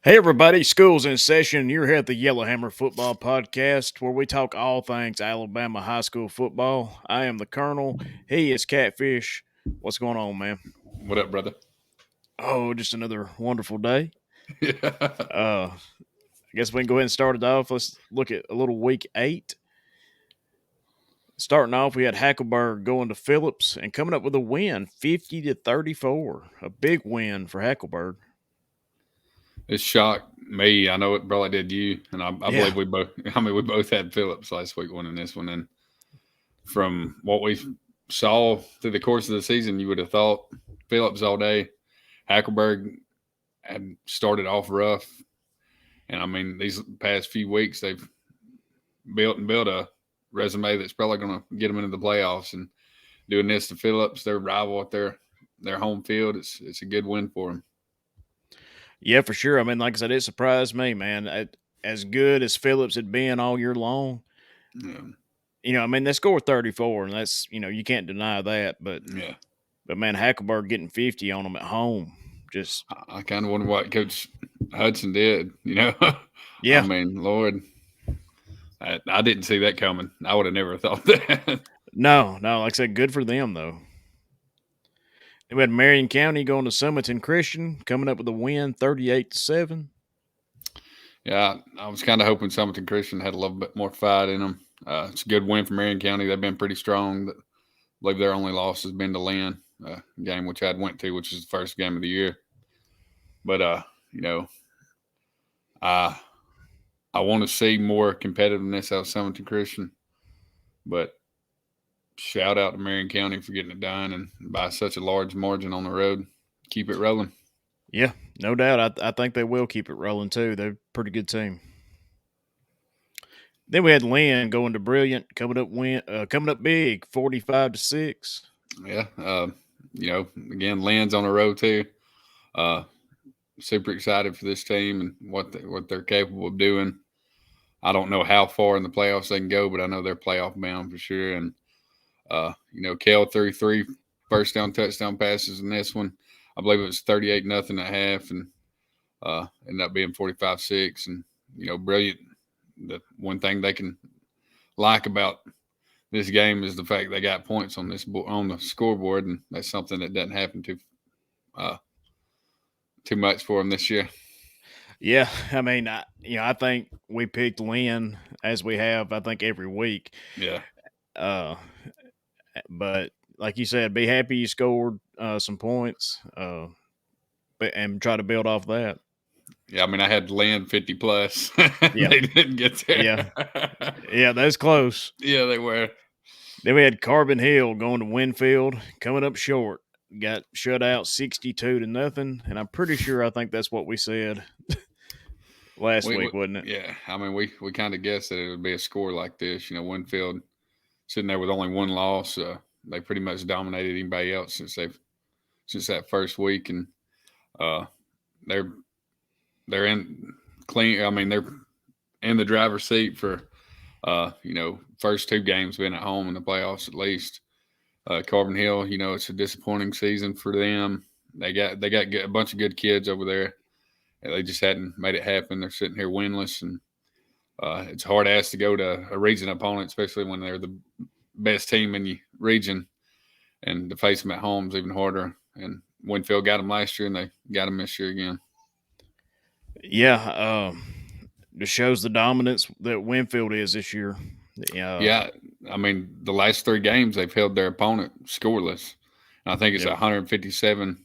Hey everybody, school's in session. You're here at the Yellowhammer Football Podcast, where we talk all things Alabama high school football. I am the Colonel. He is Catfish. What's going on, man? What up, brother? Oh, just another wonderful day. Yeah. I guess we can go ahead and start it off. Let's look at a little week 8. Starting off, we had Hackleburg going to Phillips and coming up with a win, 50-34. A big win for Hackleburg. It shocked me. I know it probably did you, and I Yeah, believe we both. I mean, we both had Phillips last week winning this one, and from what we saw through the course of the season, you would have thought Phillips all day. Hackleburg had started off rough, and I mean, these past few weeks they've built a resume that's probably going to get them into the playoffs. And doing this to Phillips, their rival at their home field, it's a good win for them. yeah, for sure. I mean, like I said, it surprised me, man. As good as Phillips had been all year long, Yeah, I mean, they scored 34, and that's, you can't deny that. But, yeah. but man, Hackleburg getting 50 on them at home, just I kind of wonder what Coach Hudson did. I yeah, mean, Lord, I didn't see that coming. I would have never thought that. no, like I said, good for them though. Then we had Marion County going to Summerton Christian, coming up with a win, 38-7. Yeah, I was kind of hoping Summerton Christian had a little bit more fight in them. It's a good win for Marion County. They've been pretty strong. I believe their only loss has been to Lynn, game which I went to, which is the first game of the year. But I I want to see more competitiveness out of Summerton Christian. But shout out to Marion County for getting it done and by such a large margin on the road. Keep it rolling. Yeah, no doubt. I think they will keep it rolling too. They're a pretty good team. Then we had Lynn going to Brilliant, coming up big, 45-6. Yeah. Again, Lynn's on the road too. Uh, Super excited for this team and what they're capable of doing. I don't know how far in the playoffs they can go, but I know they're playoff bound for sure. And Kel threw 3 first down touchdown passes in this one. I believe it was 38-0 at half, and ended up being 45-6. And Brilliant. The one thing they can like about this game is the fact they got points on on the scoreboard, and that's something that doesn't happen too much for them this year. Yeah, I mean, I think we picked Lynn as we have, I think, every week. Yeah, Uh, but like you said, be happy you scored some points, and try to build off that. yeah. I mean, I had Lynn 50 plus. Yeah, They didn't get yeah, there. yeah. That's close. Yeah, they were. Then we had Carbon Hill going to Winfield, coming up short. Got shut out 62-0, and I'm pretty sure I think that's what we said last We week, wasn't it? yeah. I mean, we kind of guessed that it would be a score like this. Winfield sitting there with only one loss. They pretty much dominated anybody else since that first week, and uh, they're in clean. I mean, they're in the driver's seat for first 2 games being at home in the playoffs at least. Carbon Hill, it's a disappointing season for them. They got a bunch of good kids over there. And they just hadn't made it happen. They're sitting here winless, and it's hard ass to go to a region opponent, especially when they're the best team in the region, and to face them at home is even harder. And Winfield got them last year, and they got them this year again. Yeah, just shows the dominance that Winfield is this year. Yeah, I mean, the last 3 games they've held their opponent scoreless. And I think it's Yep. 157-0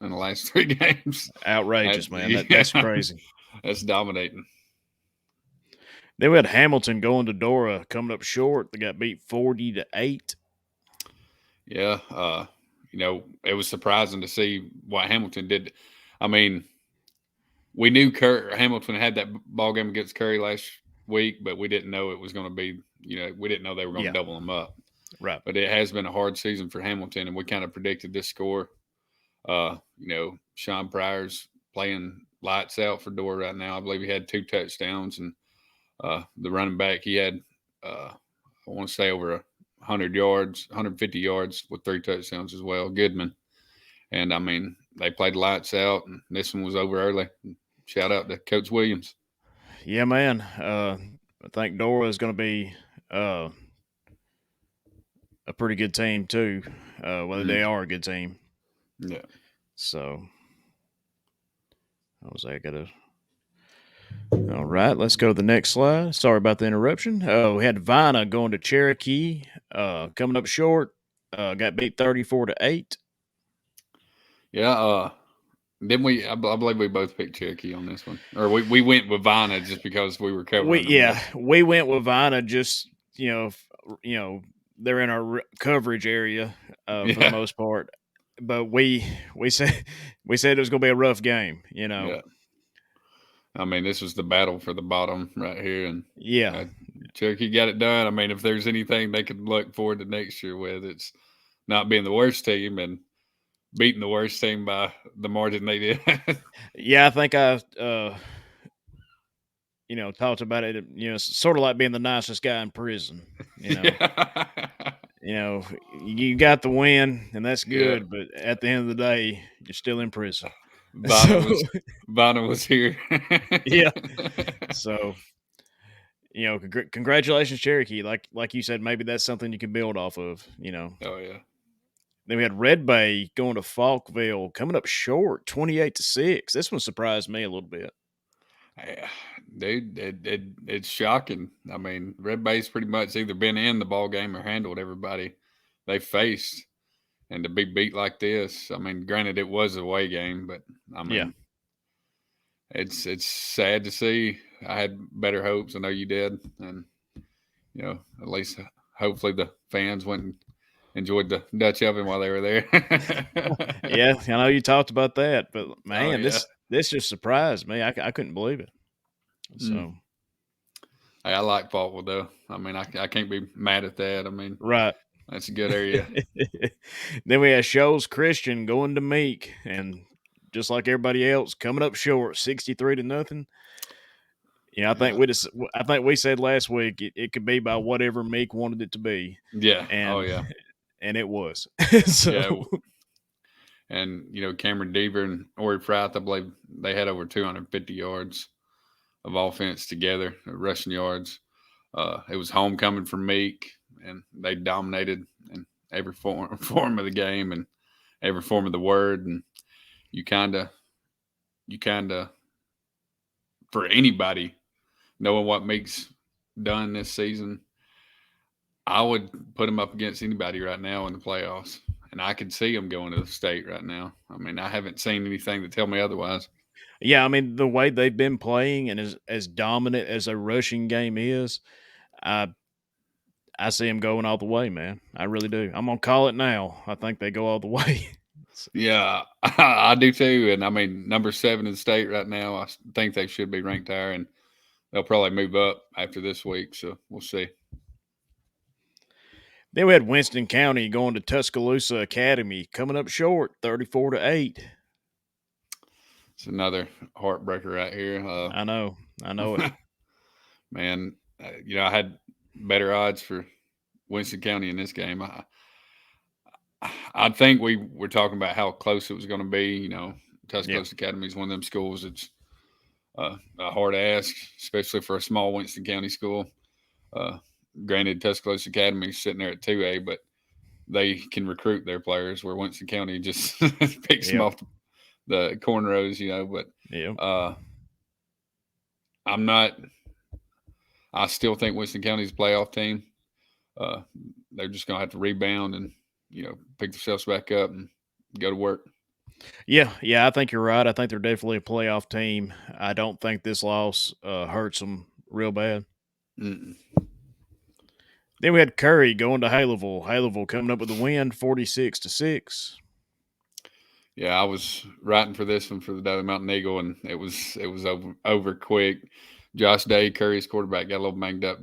in the last 3 games. Outrageous, man. That's crazy. That's dominating. Then we had Hamilton going to Dora, coming up short. They got beat 40-8. Yeah, it was surprising to see what Hamilton did. I mean, we knew Hamilton had that ball game against Curry last week, but we didn't know it was going to be. We didn't know they were going to double them up. Right. But it has been a hard season for Hamilton, and we kind of predicted this score. Sean Pryor's playing lights out for Dora right now. I believe he had 2 touchdowns, and the running back, he had, I want to say, over 100 yards, 150 yards with 3 touchdowns as well, Goodman. And, I mean, they played lights out, and this one was over early. shout out to Coach Williams. Yeah, man. I think Dora is going to be uh, a pretty good team too. Whether Mm, they are a good team. yeah, So I was I got to. All right, let's go to the next slide. Sorry about the interruption. We had Vina going to Cherokee, coming up short. Got beat 34-8. yeah. Didn't we? I believe we both picked Cherokee on this one, or we went with Vina just because we were covering them. But We went with Vina just you know they're in our coverage area for the yeah, most part, but we said we said it was going to be a rough game. You know, yeah. I mean, this was the battle for the bottom right here, and yeah, uh, Cherokee got it done. I mean, if there's anything they could look forward to next year with, it's not being the worst team and beating the worst team by the margin they did. yeah. I think I talked about it. It's sort of like being the nicest guy in prison. yeah, You know, you got the win, and that's yeah. good. But at the end of the day, you're still in prison. Vanna So was Vanna was here. yeah, so congratulations, Cherokee. Like you said, maybe that's something you can build off of. Oh yeah. Then we had Red Bay going to Falkville, coming up short, 28-6. This one surprised me a little bit. Yeah, dude, it's shocking. I mean, Red Bay's pretty much either been in the ball game or handled everybody they faced, and to be beat like this. I mean, granted, it was a away game, but I Yeah, mean, it's sad to see. I had better hopes. I know you did, and at least hopefully the fans went and enjoyed the Dutch oven while they were there. yeah. I know you talked about that, but Oh man, yeah. this just surprised me. I couldn't believe it. Mm. So Hey, I like Faultville though. I mean, I can't be mad at that. I mean, right. that's a good area. Then we had Shoals Christian going to Meek, and just like everybody else, coming up short, 63-0. Yeah. I think we said last week it could be by whatever Meek wanted it to be, Yeah. Oh and yeah. and it was. Yeah. So And Cameron Deaver and Ori Frith, I believe they had over 250 yards of offense together, rushing yards. It was homecoming for Meek, and they dominated in every form of the game and every form of the word. And you kind of, for anybody knowing what Meek's done this season, I would put him up against anybody right now in the playoffs. And I could see him going to the state right now. I mean, I haven't seen anything to tell me otherwise. yeah, I mean the way they've been playing and as dominant as a rushing game is, I I see them going all the way, man. I really do. I'm gonna call it now. I think they go all the way. Yeah, I do too. And I mean, number 7 in the state right now, I think they should be ranked higher, and they'll probably move up after this week. So we'll see. Then we had Winston County going to Tuscaloosa Academy, coming up short, 34-8. It's another heartbreaker right here. I know it. Man, I had better odds for Winston County in this game. I think we were talking about how close it was going to be. Yeah, Tuscaloosa Academy is one of them schools. It's a hard ask, especially for a small Winston County school. Uh, Granted, Tuscaloosa Academy is sitting there at 2A, but they can recruit their players where Winston County just picks them yeah, off the cornrows, But yeah, uh, I'm not. I still think Winston County's a playoff team. Uh, they're just going to have to rebound and pick themselves back up and go to work. yeah. I think you're right. I think they're definitely a playoff team. I don't think this loss hurts them real bad. Mm-mm. Then we had Curry going to Haleville. Haleville coming up with a win, 46-6. Yeah, I was writing for this one for the Daily Mountain Eagle, and it was over quick. Josh Day, Curry's quarterback, got a little banged up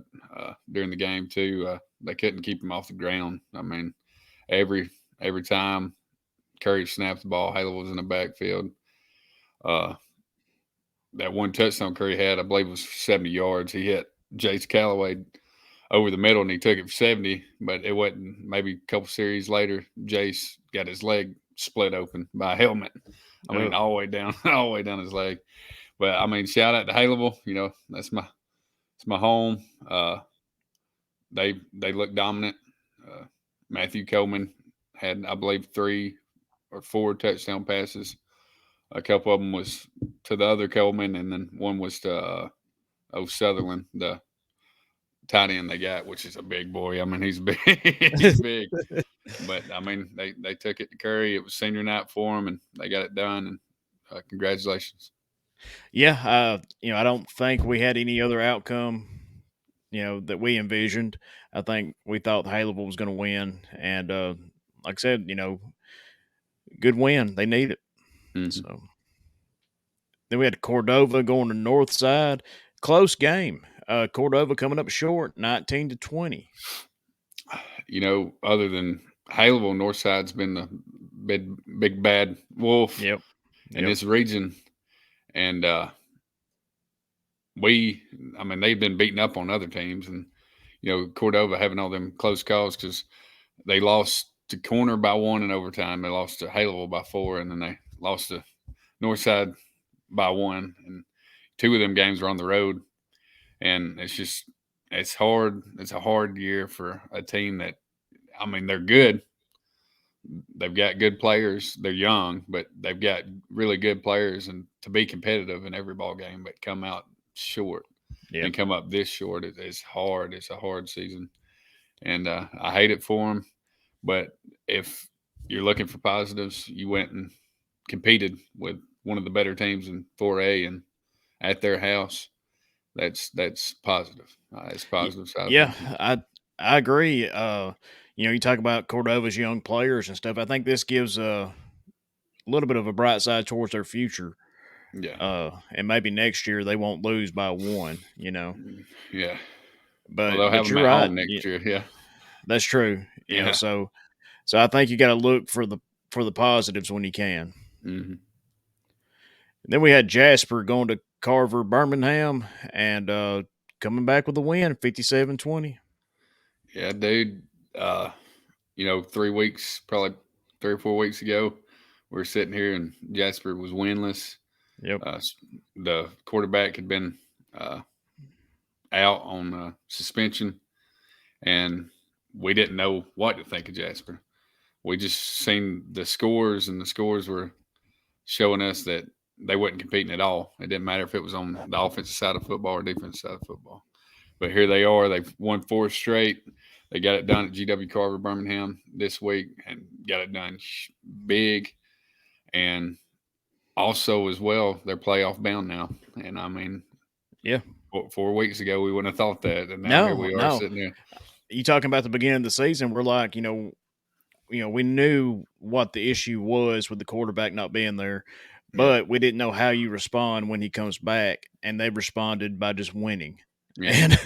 during the game too. They couldn't keep him off the ground. I mean, every every time Curry snapped the ball, Halo was in the backfield. Uh, that one touchdown Curry had, I believe, was 70 yards. He hit Jace Calloway over the middle and he took it for 70, but it wasn't. Maybe a couple series later, Jace got his leg split open by a helmet. I mean, Ugh. all the way down, all the way down his leg. But I mean, shout out to Haleville. You know, it's my home. They look dominant. Uh, Matthew Coleman had, I believe, 3 or 4 touchdown passes. A couple of them was to the other Coleman, and then one was to Sutherland, the tight end they got, which is a big boy. I mean, he's big. He's big. But I mean, they took it to Curry. It was senior night for them, and they got it done. And congratulations. Yeah, I don't think we had any other outcome, that we envisioned. I think we thought Haleville was going to win, and like I said, good win. They need it. Hmm. So then we had Cordova going to North Side, close game. Cordova coming up short, 19-20. You know, other than Haleville, Northside's been the big bad wolf Yep, in yep, this region, and I mean, they've been beating up on other teams, and Cordova having all them close calls because they lost to Corner by 1 in overtime. They lost to Haleville by 4, and then they lost to Northside by 1. And 2 of them games were on the road, and it's hard. It's a hard year for a team that, I mean, they're good. They've got good players. They're young, but they've got really good players, and to be competitive in every ball game, but come out short yep. and come up this short is hard. It's a hard season, and I hate it for them. But if you're looking for positives, you went and competed with one of the better teams in 4A and at their house. That's positive. It's positive side of Yeah, thinking. I agree. You talk about Cordova's young players and stuff. I think this gives a little bit of a bright side towards their future. Yeah, And maybe next year they won't lose by one. yeah. Well, they'll have But them you're at right. home Yeah, next year. Yeah, that's true. yeah. So I think you got to look for the positives when you can. Hmm. Then we had Jasper going to Carver Birmingham and coming back with a win, 57-20. Yeah, dude. Uh, 3 weeks, probably 3 or 4 weeks ago, we were sitting here and Jasper was winless. Yep. The quarterback had been uh, out on suspension, and we didn't know what to think of Jasper. We just seen the scores, and the scores were showing us that they wasn't competing at all. It didn't matter if it was on the offensive side of football or defensive side of football. But here they are. They've won 4 straight. They got it done at GW Carver Birmingham this week and got it done big. And also, as well, they're playoff bound now. And I mean, Yeah. 4 weeks ago, we wouldn't have thought that. And now here No, we are no. sitting there. You talking about the beginning of the season? We're like, we knew what the issue was with the quarterback not being there, Yeah. but we didn't know how you respond when he comes back, and they responded by just winning, Yeah. and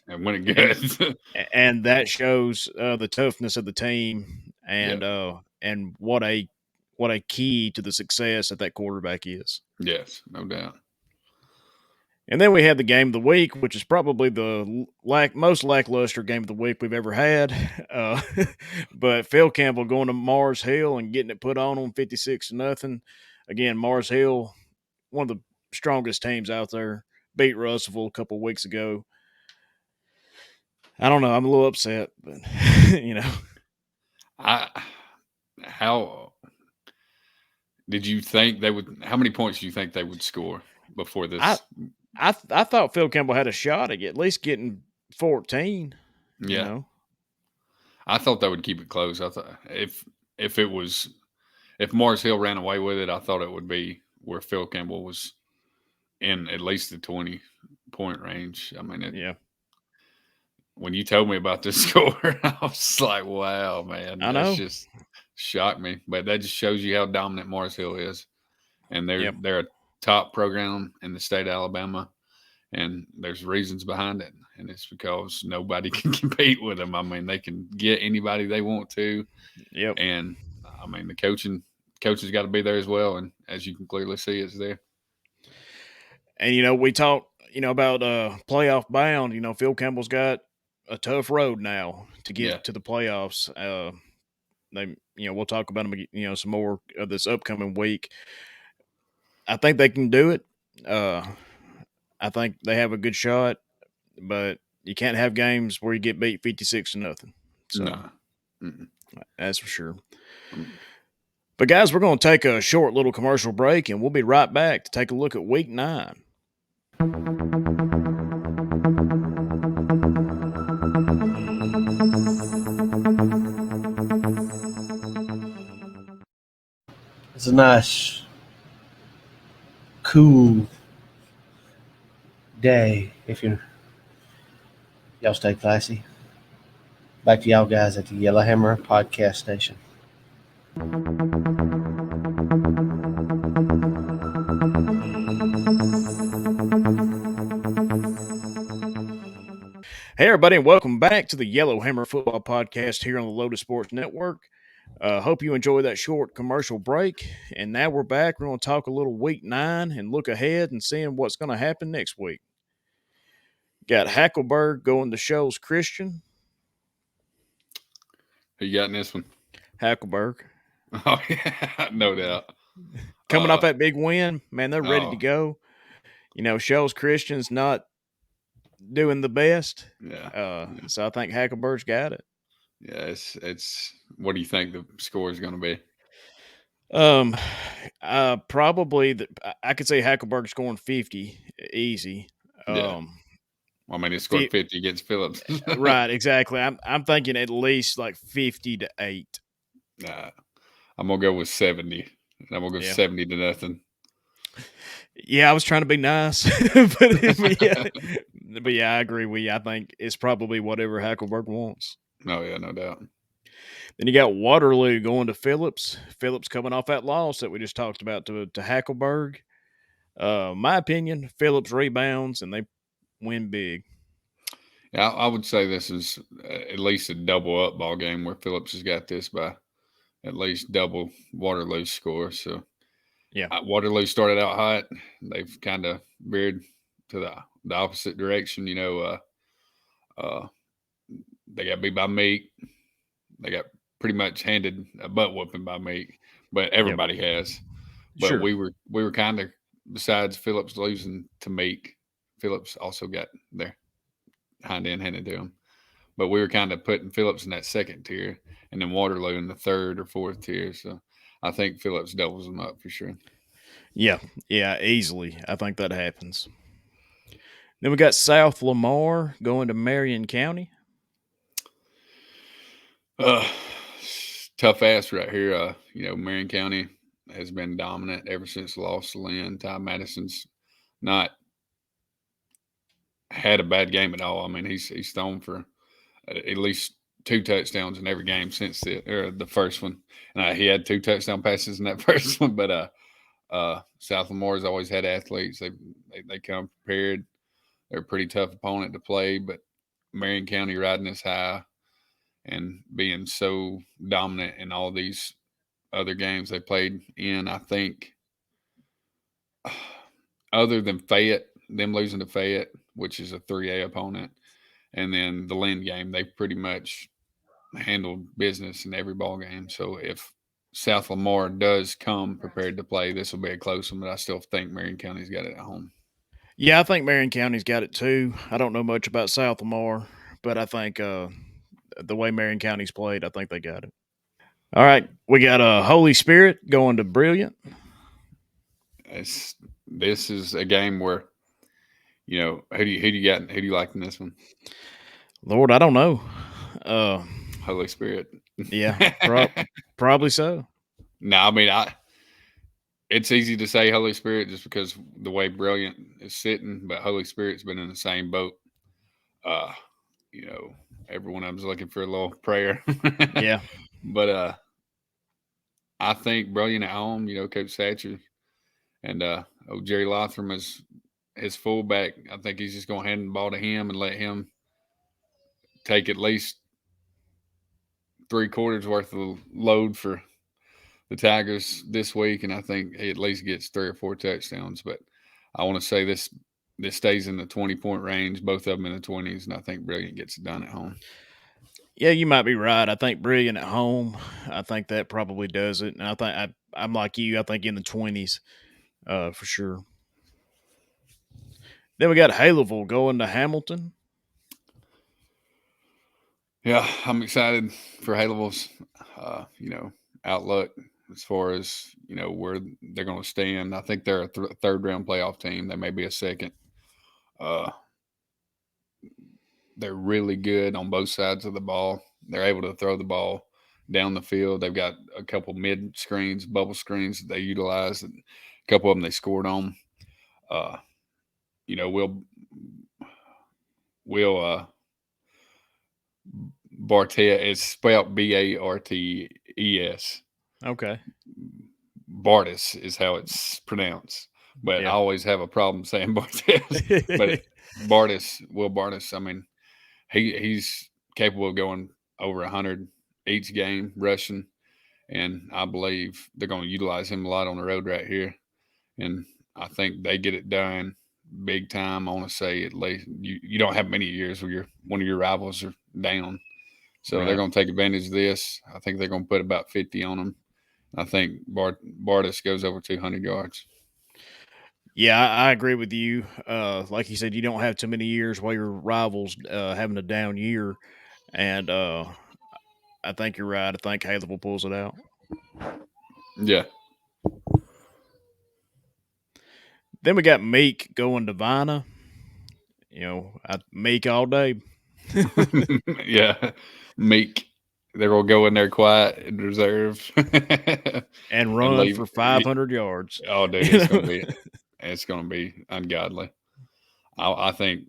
And when it and good. and that shows the toughness of the team, Yeah. and what a key to the success that quarterback is. Yes. No doubt. And then we had the game of the week, which is probably the most lackluster game of the week we've ever had. Uh, but Phil Campbell going to Mars Hill and getting it put on 56-0. Again, Mars Hill, one of the strongest teams out there, beat Russellville a couple weeks ago. I don't know. I'm a little upset, but I how did you think they would? How many points do you think they would score before I this? I thought Phil Campbell had a shot at least getting 14. You Yeah, know, I thought they would keep it close. I thought if it was if Mars Hill ran away with it, I thought it would be where Phil Campbell was in at least the 20-point range. I mean, yeah, when you told me about this score, I was like, "Wow, man, I that's know. just shocked me." But that just shows you how dominant Mars Hill is, and they're Yep. they're a top program in the state of Alabama, and there's reasons behind it, and it's because nobody can compete with them. I mean, they can get anybody they want to, Yep. and I mean the coaching's got to be there as well, and as you can clearly see, it's there. And we talked, about playoff bound. Phil Campbell's got a tough road now to Yeah, get to the playoffs. We'll talk about them, some more of this upcoming week. I think they can do it. Uh, I think they have a good shot, but you can't have games where you get beat 56 to nothing. So Nah. Mm-mm. that's for sure. Um, But guys, we're going to take a short little commercial break, and we'll be right back to take a look at Week 9. It's a nice, cool day if y'all stay classy. Back to y'all guys at the Yellowhammer podcast station. Hey, everybody, and welcome back to the Yellowhammer Football Podcast here on the Lotus Sports Network. Hope you enjoyed that short commercial break. And now we're back. We're going to talk a little Week 9 and look ahead and seeing what's going to happen next week. Got Hackleberg going to Shoals Christian. Who you got in this one? Hackleberg. Oh, yeah, no doubt. Coming off that big win, man, they're ready to Oh, go. Shoals Christian's not doing the best. yeah. So I think Hackleberg's got it. Yeah, it's. What do you think the score is going to be? Probably I could say Hackleberg scoring 50 easy. Yeah. I mean, it scored Fi- 50 against Phillips. right, exactly. I'm thinking at least like 50-8. Nah, I'm gonna go with 70. I'm gonna go Yeah. 70 to nothing. Yeah, I was trying to be nice, but yeah, I agree with you. I think it's probably whatever Hackleberg wants. Oh yeah, no doubt. Then you got Waterloo going to Phillips. Phillips coming off that loss that we just talked about to Hackleberg. My opinion, Phillips rebounds and they win big. Yeah, I would say this is at least a double up ball game where Phillips has got this by at least double Waterloo's score. So Yeah, Waterloo started out hot. They've kind of veered to the opposite direction. Uh, they got beat by Meek. They got pretty much handed a butt whooping by Meek, but yep, everybody has. But sure. we were kind of, besides Phillips losing to Meek, Phillips also got their hind end handed to him. But we were kind of putting Phillips in that second tier, and then Waterloo in the third or fourth tier. So I think Phillips doubles them up for sure. Yeah, easily. I think that happens. Then we got South Lamar going to Marion County. Uh, Tough ass right here. Marion County has been dominant ever since the loss to Lynn. Ty Madison's not had a bad game at all. I mean, he's thrown for at least 2 touchdowns in every game since the first one. And he had 2 touchdown passes in that first one. But South Lamore's always had athletes. They come prepared. They're a pretty tough opponent to play. But Marion County riding this high and being so dominant in all these other games they played in, I think, other than Fayette, them losing to Fayette, which is a 3A opponent, and then the Lynn game, they pretty much handled business in every ball game. So if South Lamar does come prepared to play, this will be a close one, but I still think Marion County's got it at home. Yeah, I think Marion County's got it too. I don't know much about South Lamar, but I think the way Marion County's played, I think they got it. All right, we got Holy Spirit going to Brilliant. This is a game where, who do you like in this one? Lord, I don't know. Holy Spirit. Yeah, probably so. No, I mean it's easy to say Holy Spirit just because the way Brilliant is sitting, but Holy Spirit's been in the same boat. Uh, you know, every one of them's looking for a little prayer. Yeah, But I think Brilliant at home, Coach Thatcher and Jerry Lothram is his fullback. I think he's just going to hand the ball to him and let him take at least 3/4 worth of load for the Tigers this week, and I think he at least gets 3 or 4 touchdowns. But I want to say this stays in the 20-point range, both of them in the 20s, and I think Brilliant gets it done at home. yeah, you might be right. I think Brilliant at home. I think that probably does it, and I'm like you. I think in the 20s, for sure. Then we got Haleville going to Hamilton. Yeah, I'm excited for Haleville's, outlook as far as where they're going to stand. I think they're a third round playoff team. They may be a second. Uh, they're really good on both sides of the ball. They're able to throw the ball down the field. They've got a couple mid screens, bubble screens that they utilize. And a couple of them they scored on. Uh, you know, Will Bartes is spelled Bartes. Okay. Bartis is how it's pronounced, but I Yeah. always have a problem saying Bartes. But Will Bartis. I mean, he's capable of going over 100 each game rushing, and I believe they're going to utilize him a lot on the road right here. And I think they get it done big time. I want to say at least you don't have many years where one of your rivals are down, so they're Right. going to take advantage of this. I think they're going to put about 50 on them. I think Bartis goes over 200 yards. Yeah, I agree with you. Like you said, you don't have too many years while your rivals having a down year, and I think you're right. I think Haleville pulls it out. Yeah. Then we got Meek going to Vina. Meek all day. Yeah. Meek. They're going to go in there quiet and reserve And and run leave. for 500 yards. Oh, dude, it's going to be ungodly. I think,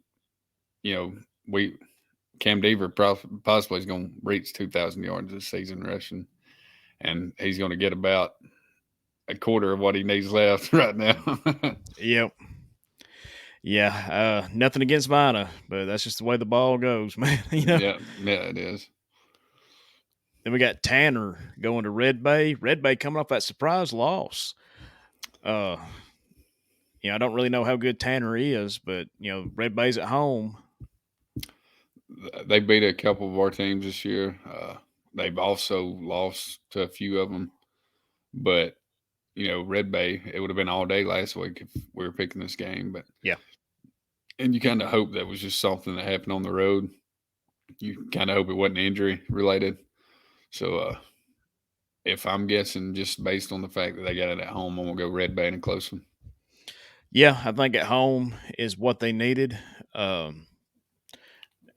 Cam Deaver possibly is going to reach 2,000 yards this season rushing, and he's going to get about a quarter of what he needs left right now. Yep. Yeah. Nothing against Vina, but that's just the way the ball goes, man. Yeah, it is. Then we got Tanner going to Red Bay. Red Bay coming off that surprise loss. I don't really know how good Tanner is, but Red Bay's at home. They beat a couple of our teams this year. They've also lost to a few of them, but Red Bay, it would have been all day last week if we were picking this game. But Yeah. And you kind of hope that was just something that happened on the road. You kind of hope it wasn't injury related. So if I'm guessing, just based on the fact that they got it at home, I'm gonna go Red Bay in a close one. Yeah, I think at home is what they needed, and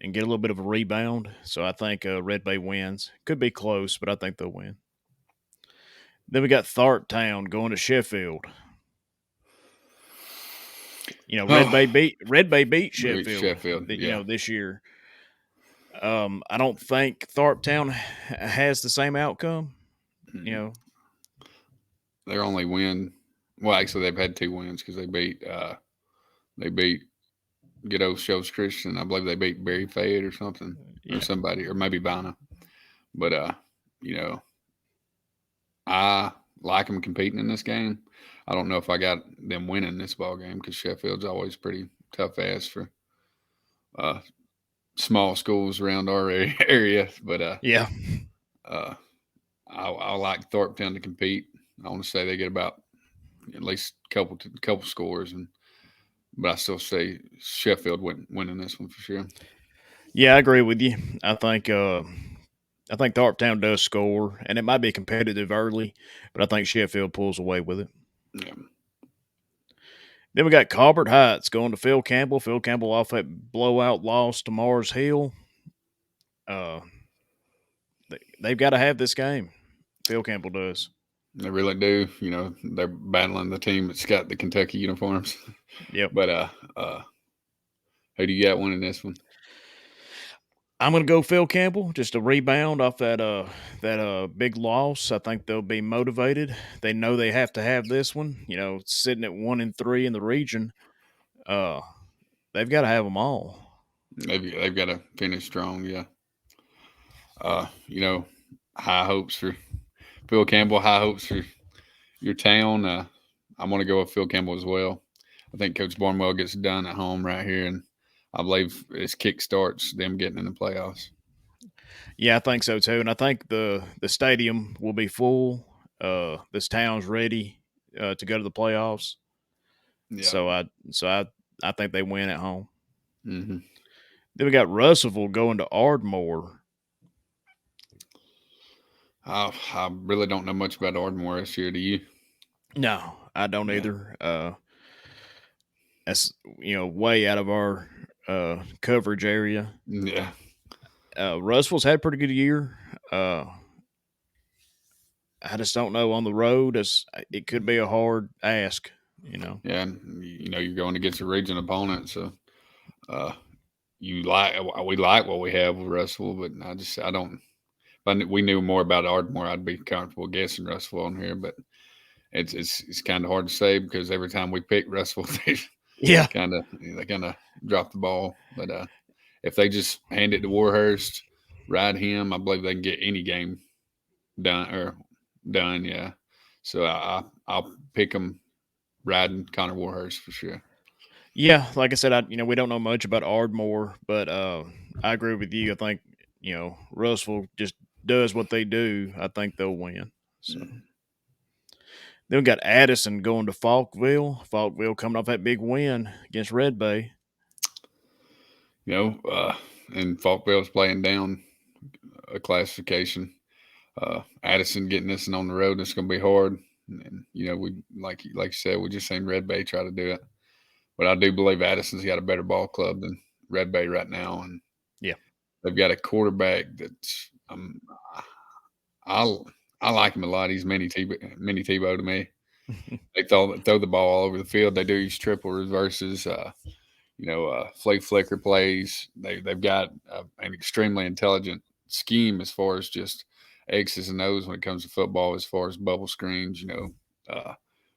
get a little bit of a rebound. So I think Red Bay wins. Could be close, but I think they'll win. Then we got Thart Town going to Sheffield. Red Bay beat Sheffield. Sheffield, yeah. This year. I don't think Tharptown has the same outcome. Their only win. Well, actually, they've had 2 wins because they beat good old Shows Christian. I believe they beat Barry Fayette or something, or somebody, or maybe Vina. But I like them competing in this game. I don't know if I got them winning this ball game because Sheffield's always pretty tough ass for small schools around our area. But I like Thorpetown to compete. I want to say they get about at least a couple scores, but I still say Sheffield winning this one for sure. Yeah, I agree with you. I think Tharptown does score, and it might be competitive early, but I think Sheffield pulls away with it. Yeah. Then we got Colbert Heights going to Phil Campbell. Phil Campbell off that blowout loss to Mars Hill. They've got to have this game. Phil Campbell does. They really do. They're battling the team that's got the Kentucky uniforms. Yep. But who do you got winning this one? I'm going to go Phil Campbell, just a rebound off that big loss. I think they'll be motivated. They know they have to have this one. Sitting at 1-3 in the region, they've got to have them all. They've got to finish strong. Yeah. High hopes for Phil Campbell. High hopes for your town. I'm going to go with Phil Campbell as well. I think Coach Barnwell gets it done at home right here, and I believe this kick starts them getting in the playoffs. Yeah, I think so too, and I think the stadium will be full. This town's ready to go to the playoffs. Yeah. So I I think they win at home. Mm-hmm. Then we got Russellville going to Ardmore. I really don't know much about Ardmore this year. Do you? No, I don't Yeah. either. That's way out of our coverage area. Yeah. Russell's had a pretty good year. I just don't know on the road. It could be a hard ask. Yeah. And, you're going against a region opponent, so uh, we like what we have with Russell, but I don't. If we knew more about Ardmore, I'd be comfortable guessing Russell on here, but it's kind of hard to say because every time we pick Russell, Yeah, they kind of drop the ball. But if they just hand it to Warhurst, ride him, I believe they can get any game done. Yeah. So I'll pick them riding Connor Warhurst for sure. yeah. Like I said, we don't know much about Ardmore, but I agree with you. I think Russell just does what they do. I think they'll win. So. Then we got Addison going to Falkville. Falkville coming off that big win against Red Bay. And Falkville's playing down a classification. Addison getting this on the road, it's going to be hard. And we like you said, we just seen Red Bay try to do it, but I do believe Addison's got a better ball club than Red Bay right now, and Yeah. they've got a quarterback that's I like him a lot. He's mini Tebow to me. They throw the ball all over the field. They do use triple reverses. Flake flicker plays. They've got an extremely intelligent scheme as far as just X's and O's when it comes to football, as far as bubble screens,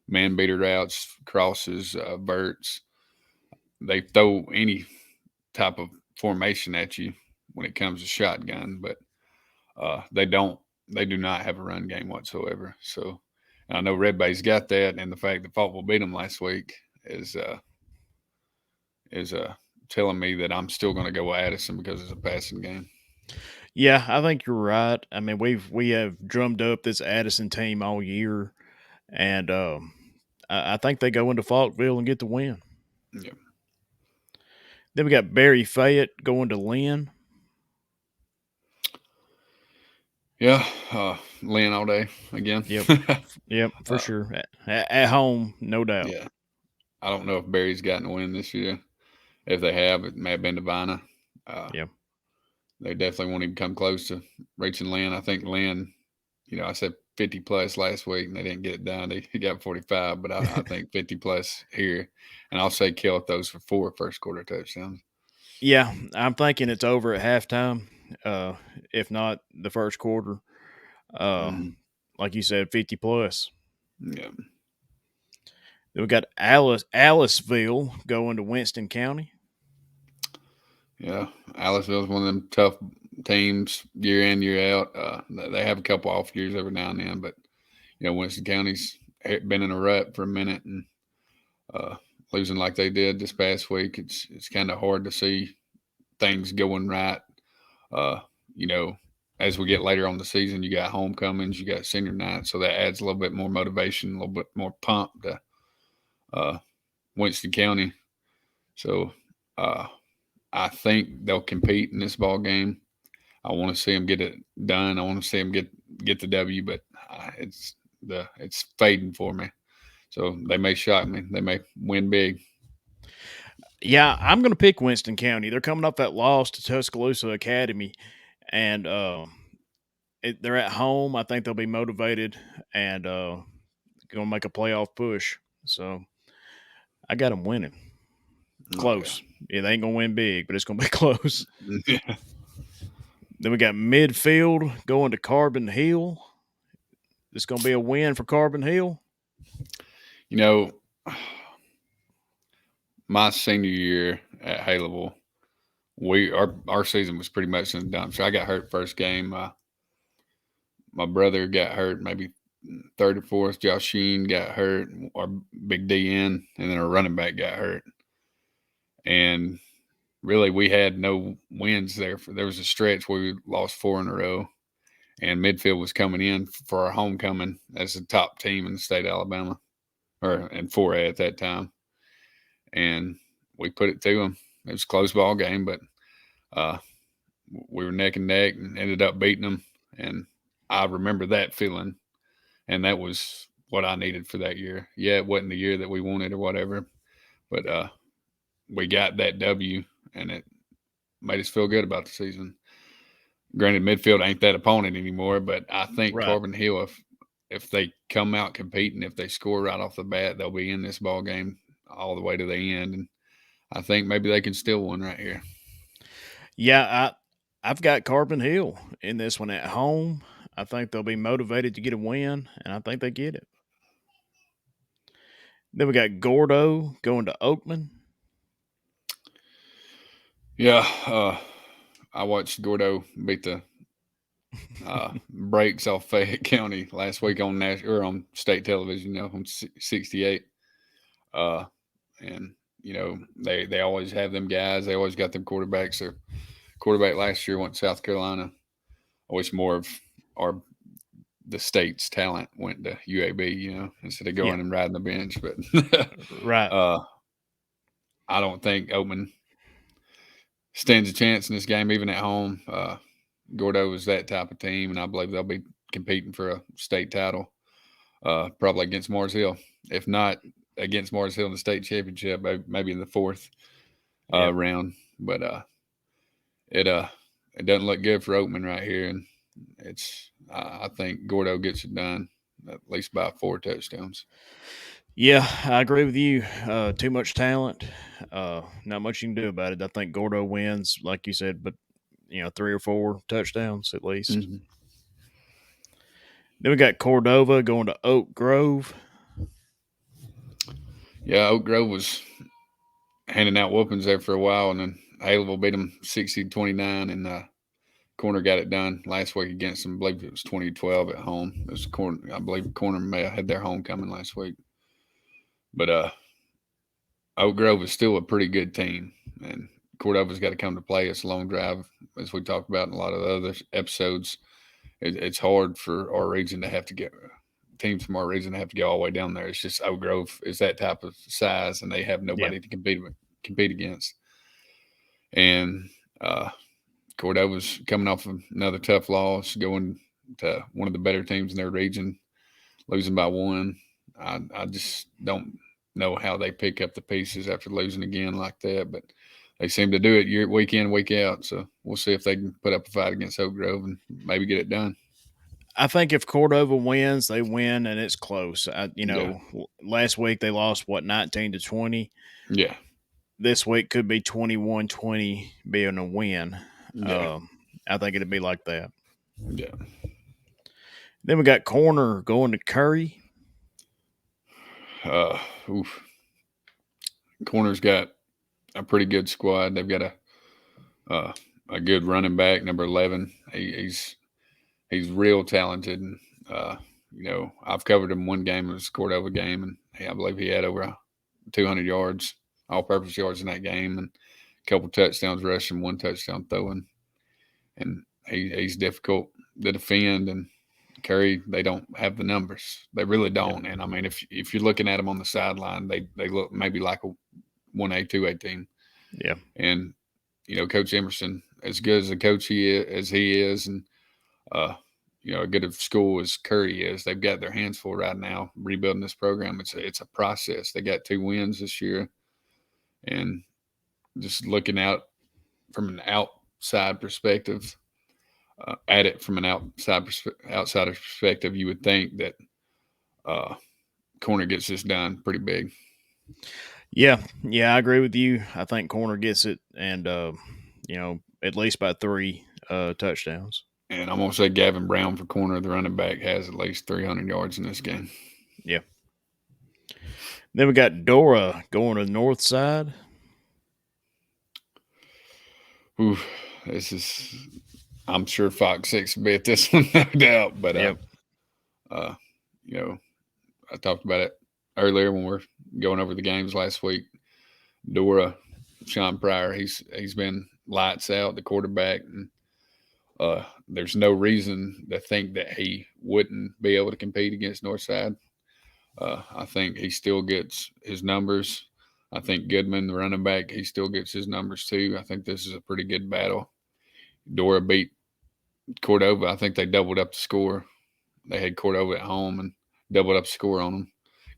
man beater routes, crosses, verts. They throw any type of formation at you when it comes to shotgun, but they do not have a run game whatsoever. So I know Red Bay's got that, and the fact that Faultville beat them last week is telling me that I'm still going to go with Addison because it's a passing game. Yeah, I think you're right. I mean, we have drummed up this Addison team all year, and I think they go into Falkville and get the win. Yeah. Then we got Barry Fayette going to Lynn. Yeah, Lynn all day again. Yep, for sure. At home, no doubt. Yeah, I don't know if Barry's gotten a win this year. If they have, it may have been Divina. Yeah. They definitely won't even come close to reaching Lynn. I think Lynn, I said 50 plus last week and they didn't get it done. They got 45, but I think 50 plus here. And I'll say Kell throws for 4 first quarter touchdowns. Yeah, I'm thinking it's over at halftime, if not the first quarter. Like you said, 50 plus. Yeah. Then we got Aliceville going to Winston County. Yeah, Aliceville's one of them tough teams year in, year out. They have a couple off years every now and then, but Winston County's been in a rut for a minute, and losing like they did this past week, it's kind of hard to see things going right. As we get later on the season, you got homecomings, you got senior night, so that adds a little bit more motivation, a little bit more pump to Winston County. So I think they'll compete in this ball game. I want to see them get it done. I want to see them get the W, but it's fading for me. So they may shock me. They may win big. Yeah, I'm going to pick Winston County. They're coming off that loss to Tuscaloosa Academy, and they're at home. I think they'll be motivated and going to make a playoff push. So I got them winning. Close. Yeah, they ain't going to win big, but it's going to be close. Yeah. Then we got Midfield going to Carbon Hill. It's going to be a win for Carbon Hill. My senior year at Haleville, our season was pretty much in the dumps. So I got hurt first game. My brother got hurt maybe third or fourth. Josh Sheen got hurt. Our big DN, and then our running back got hurt. And really, we had no wins there. There was a stretch where we lost 4 in a row, and Midfield was coming in for our homecoming as the top team in the state of Alabama, and 4A at that time. And we put it to them. It was a close ball game, but we were neck and neck and ended up beating them. And I remember that feeling, and that was what I needed for that year. Yeah, it wasn't the year that we wanted or whatever, but we got that W, and it made us feel good about the season. Granted, midfield ain't that opponent anymore, but I think Right. Carbon Hill, if they come out competing, if they score right off the bat, they'll be in this ball game all the way to the end. And I think maybe they can steal one right here. Yeah, I've got Carbon Hill in this one at home. I think they'll be motivated to get a win, and I think they get it. Then we got Gordo going to Oakman. Yeah, I watched Gordo beat the brakes off Fayette County last week on on state television, on 68. And they always have them guys. They always got them quarterbacks. Their quarterback last year went to South Carolina. I wish more of the state's talent went to UAB, instead of going and riding the bench. But Right. I don't think Oatman stands a chance in this game, even at home. Gordo is that type of team, and I believe they'll be competing for a state title, probably against Mars Hill. If not against Mars Hill in the state championship, maybe in the fourth round. But it doesn't look good for Oatman right here, and I think Gordo gets it done at least by 4 touchdowns. Yeah, I agree with you. Too much talent. Not much you can do about it. I think Gordo wins, like you said, but 3 or 4 touchdowns at least. Mm-hmm. Then we got Cordova going to Oak Grove. Yeah, Oak Grove was handing out whoopings there for a while, and then Haleville beat them 60-29, and Corner got it done last week against them. I believe it was 2012 at home. It was I believe Corner may have had their homecoming last week. But Oak Grove is still a pretty good team, and Cordova's got to come to play. It's a long drive, as we talked about in a lot of the other episodes. It's hard for our region to have to get teams from our region to have to go all the way down there. It's just Oak Grove is that type of size, and they have nobody to compete against. And Cordova's coming off of another tough loss, going to one of the better teams in their region, losing by 1. I just don't know how they pick up the pieces after losing again like that, but they seem to do it week in, week out. So we'll see if they can put up a fight against Oak Grove and maybe get it done. I think if Cordova wins, they win, and it's close. Last week they lost 19-20. Yeah. This week could be 21-20 being a win. Yeah. I think it'd be like that. Yeah. Then we got Corner going to Curry. Corner's got a pretty good squad. They've got a good running back, number 11. He's real talented. And, I've covered him one game. It was a Cordova game, and I believe he had over 200 yards, all-purpose yards in that game, and a couple touchdowns rushing, 1 touchdown throwing. And he's difficult to defend. And Curry, they don't have the numbers. They really don't. And I mean, if you're looking at them on the sideline, they look maybe like a 1A, 2A team. Yeah. And Coach Emerson, as good as a coach he is, and a good of school as Curry is, they've got their hands full right now rebuilding this program. It's a process. They got 2 wins this year, and just looking out from an outside perspective, at it from an outsider perspective, you would think that Corner gets this done pretty big. Yeah, I agree with you. I think Corner gets it, and at least by 3 touchdowns. And I'm gonna say Gavin Brown for Corner, the running back, has at least 300 yards in this game. Yeah. Then we got Dora going to the north side. Ooh, I'm sure Fox 6 will be at this one, no doubt. But I talked about it earlier when we're going over the games last week. Dora, Sean Pryor, he's been lights out, the quarterback, and there's no reason to think that he wouldn't be able to compete against Northside. I think he still gets his numbers. I think Goodman, the running back, he still gets his numbers too. I think this is a pretty good battle. Dora beat Cordova. I think they doubled up the score. They had Cordova at home and doubled up the score on them.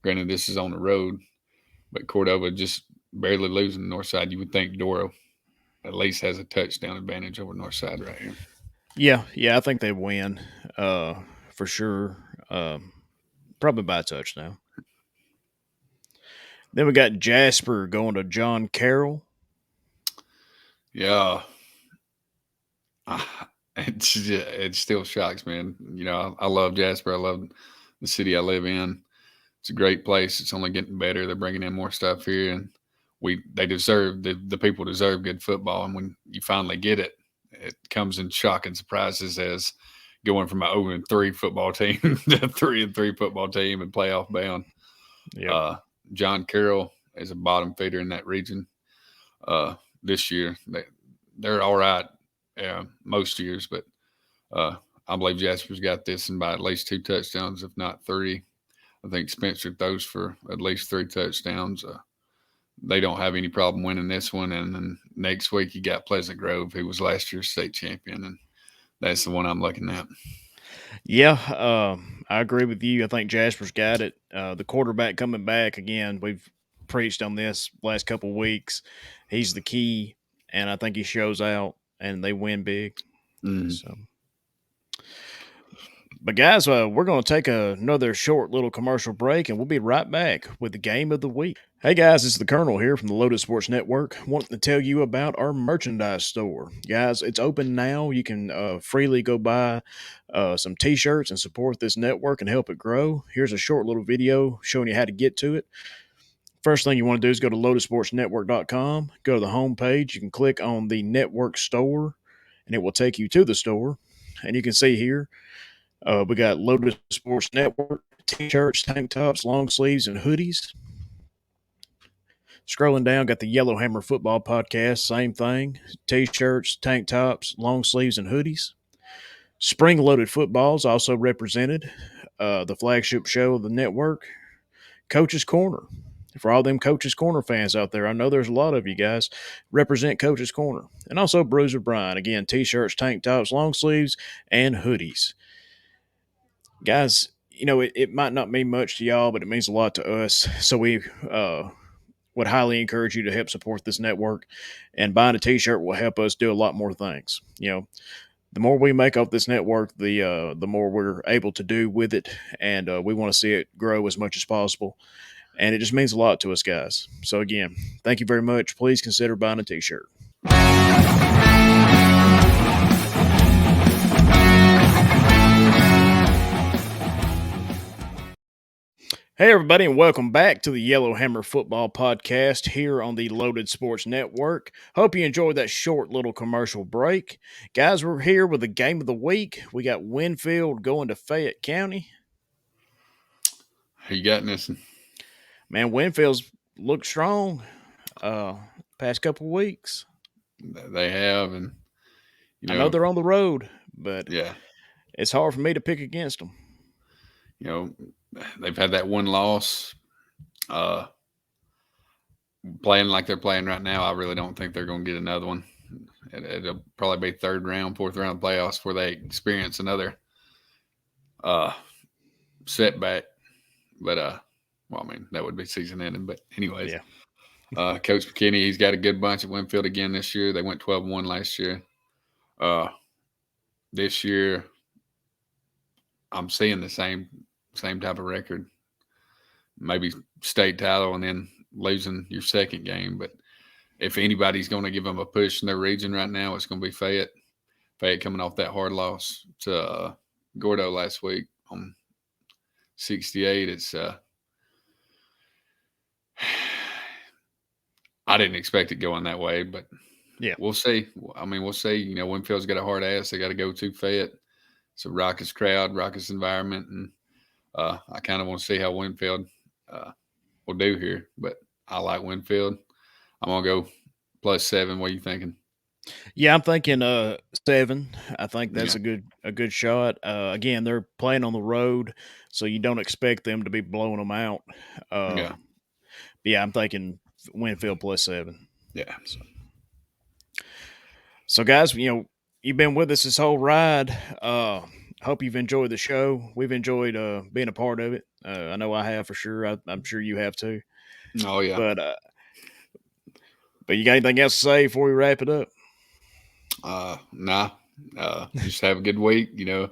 Granted, this is on the road, but Cordova just barely losing the Northside. You would think Dora at least has a touchdown advantage over Northside right here. Yeah, I think they win for sure. Probably by a touchdown. Then we got Jasper going to John Carroll. Yeah, it still shocks, man. I love Jasper. I love the city I live in. It's a great place. It's only getting better. They're bringing in more stuff here, and they deserve the people deserve good football. And when you finally get it, it comes in shocking surprises as going from an 0-3 football team to a 3-3 football team and playoff bound. Yeah, John Carroll is a bottom feeder in that region. This year, they're all right most years, but I believe Jasper's got this in by at least 2 touchdowns, if not 3. I think Spencer throws for at least 3 touchdowns. They don't have any problem winning this one. And then next week you got Pleasant Grove, who was last year's state champion, and that's the one I'm looking at. Yeah, I agree with you. I think Jasper's got it. The quarterback coming back again. We've preached on this last couple of weeks. He's the key, and I think he shows out, and they win big. So, but guys, we're going to take another short little commercial break, and we'll be right back with the game of the week. Hey guys, it's the Colonel here from the Loaded Sports Network. Wanting to tell you about our merchandise store. Guys, it's open now. You can freely go buy some t-shirts and support this network and help it grow. Here's a short little video showing you how to get to it. First thing you want to do is go to loadedsportsnetwork.com, go to the home page. You can click on the network store, and it will take you to the store. And you can see here, we got Loaded Sports Network, t-shirts, tank tops, long sleeves, and hoodies. Scrolling down, got the Yellowhammer Football Podcast, same thing. T-shirts, tank tops, long sleeves, and hoodies. Spring Loaded Footballs also represented. The flagship show of the network, Coach's Corner. For all them Coach's Corner fans out there, I know there's a lot of you guys. Represent Coach's Corner. And also Bruiser Brian. Again, t-shirts, tank tops, long sleeves, and hoodies. Guys, it might not mean much to y'all, but it means a lot to us. So we would highly encourage you to help support this network, and buying a t-shirt will help us do a lot more things. The more we make off this network, the more we're able to do with it, and we want to see it grow as much as possible. And it just means a lot to us, guys. So again, thank you very much. Please consider buying a t-shirt. Hey, everybody, and welcome back to the Yellowhammer Football Podcast here on the Loaded Sports Network. Hope you enjoyed that short little commercial break. Guys, we're here with the game of the week. We got Winfield going to Fayette County. Who you got, Nissan? Man, Winfield's looked strong past couple weeks. They have, and I know they're on the road, but yeah, it's hard for me to pick against them. They've had that one loss. Playing like they're playing right now, I really don't think they're going to get another one. It'll probably be 3rd round, 4th round playoffs before they experience another setback. But that would be season ending. But anyways, yeah. Coach McKinney, he's got a good bunch at Winfield again this year. They went 12-1 last year. This year, I'm seeing the same type of record. Maybe state title and then losing your second game. But if anybody's going to give them a push in their region right now, it's going to be Fayette. Fayette coming off that hard loss to Gordo last week on 68. It's I didn't expect it going that way, but yeah, we'll see. We'll see. Winfield's got a hard ass. They got to go to Fayette. It's a raucous crowd, raucous environment, and I kind of want to see how Winfield will do here. But I like Winfield. I'm gonna go +7. What are you thinking? Yeah, I'm thinking 7. I think that's a good shot. Again, they're playing on the road, so you don't expect them to be blowing them out. Yeah, I'm thinking Winfield +7. Yeah. So guys, you've been with us this whole ride. Hope you've enjoyed the show. We've enjoyed being a part of it. I know I have for sure. I'm sure you have too. Oh yeah. But you got anything else to say before we wrap it up? Nah. Just have a good week. Yeah.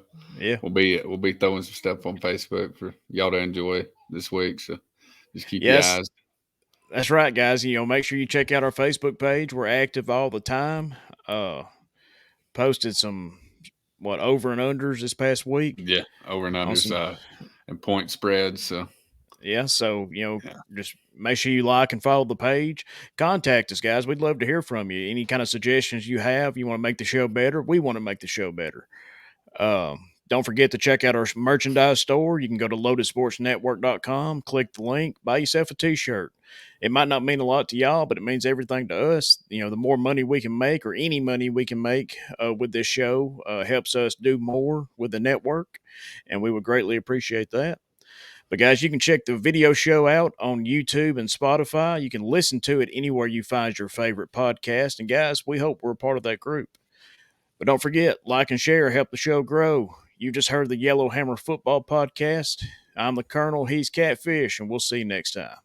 We'll be throwing some stuff on Facebook for y'all to enjoy this week. So just keep your Yes. eyes. That's right, guys. Make sure you check out our Facebook page. We're active all the time. Posted some over and unders this past week. Yeah, over and On unders and point spreads. So yeah, so just make sure you like and follow the page. Contact us, guys. We'd love to hear from you. Any kind of suggestions you have, you want to make the show better, we want to make the show better. Don't forget to check out our merchandise store. You can go to lotusportsnetwork.com, click the link, buy yourself a t-shirt. It might not mean a lot to y'all, but it means everything to us. The more money we can make, or any money we can make with this show, helps us do more with the network, and we would greatly appreciate that. But guys, you can check the video show out on YouTube and Spotify. You can listen to it anywhere you find your favorite podcast. And guys, we hope we're a part of that group. But don't forget, like and share, help the show grow. You just heard the Yellowhammer Football Podcast. I'm the Colonel, he's Catfish, and we'll see you next time.